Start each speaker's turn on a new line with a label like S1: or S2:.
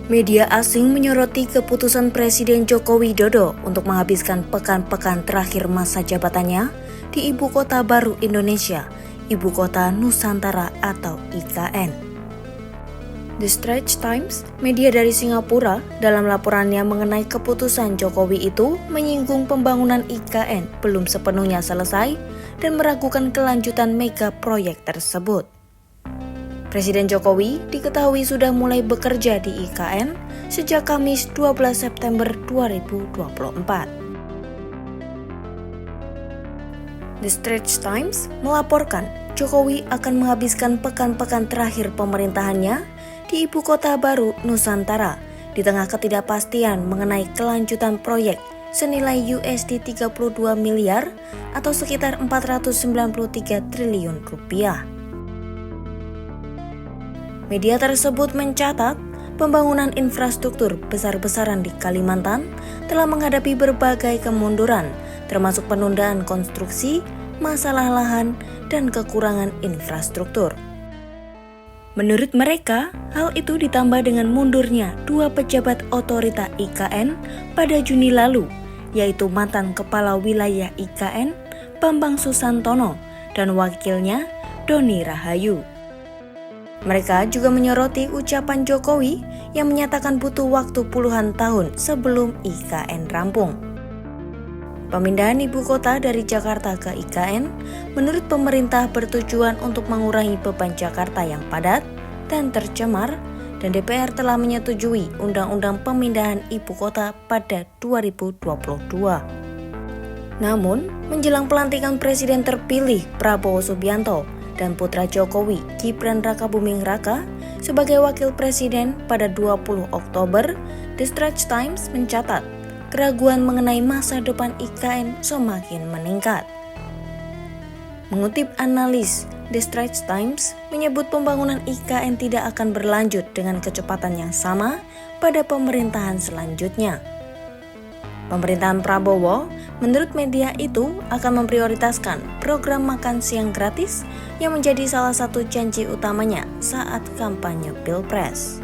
S1: Media asing menyoroti keputusan Presiden Joko Widodo untuk menghabiskan pekan-pekan terakhir masa jabatannya di Ibu Kota Baru Indonesia, Ibu Kota Nusantara atau IKN. The Straits Times, media dari Singapura, dalam laporannya mengenai keputusan Jokowi itu menyinggung pembangunan IKN belum sepenuhnya selesai dan meragukan kelanjutan mega proyek tersebut. Presiden Jokowi diketahui sudah mulai bekerja di IKN sejak Kamis 12 September 2024. The Straits Times melaporkan Jokowi akan menghabiskan pekan-pekan terakhir pemerintahannya di Ibu Kota Baru Nusantara di tengah ketidakpastian mengenai kelanjutan proyek senilai USD 32 miliar atau sekitar 493 triliun rupiah. Media tersebut mencatat pembangunan infrastruktur besar-besaran di Kalimantan telah menghadapi berbagai kemunduran, termasuk penundaan konstruksi, masalah lahan, dan kekurangan infrastruktur. Menurut mereka, hal itu ditambah dengan mundurnya dua pejabat otorita IKN pada Juni lalu, yaitu mantan Kepala Wilayah IKN, Bambang Susantono, dan wakilnya, Doni Rahayu. Mereka juga menyoroti ucapan Jokowi yang menyatakan butuh waktu puluhan tahun sebelum IKN rampung. Pemindahan ibu kota dari Jakarta ke IKN menurut pemerintah bertujuan untuk mengurangi beban Jakarta yang padat dan tercemar, dan DPR telah menyetujui Undang-Undang Pemindahan Ibu Kota pada 2022. Namun, menjelang pelantikan Presiden terpilih Prabowo Subianto dan putra Jokowi, Gibran Rakabuming Raka, sebagai wakil presiden pada 20 Oktober, The Straits Times mencatat keraguan mengenai masa depan IKN semakin meningkat. Mengutip analis, The Straits Times menyebut pembangunan IKN tidak akan berlanjut dengan kecepatan yang sama pada pemerintahan selanjutnya. Pemerintahan Prabowo, menurut media itu, akan memprioritaskan program makan siang gratis yang menjadi salah satu janji utamanya saat kampanye Pilpres.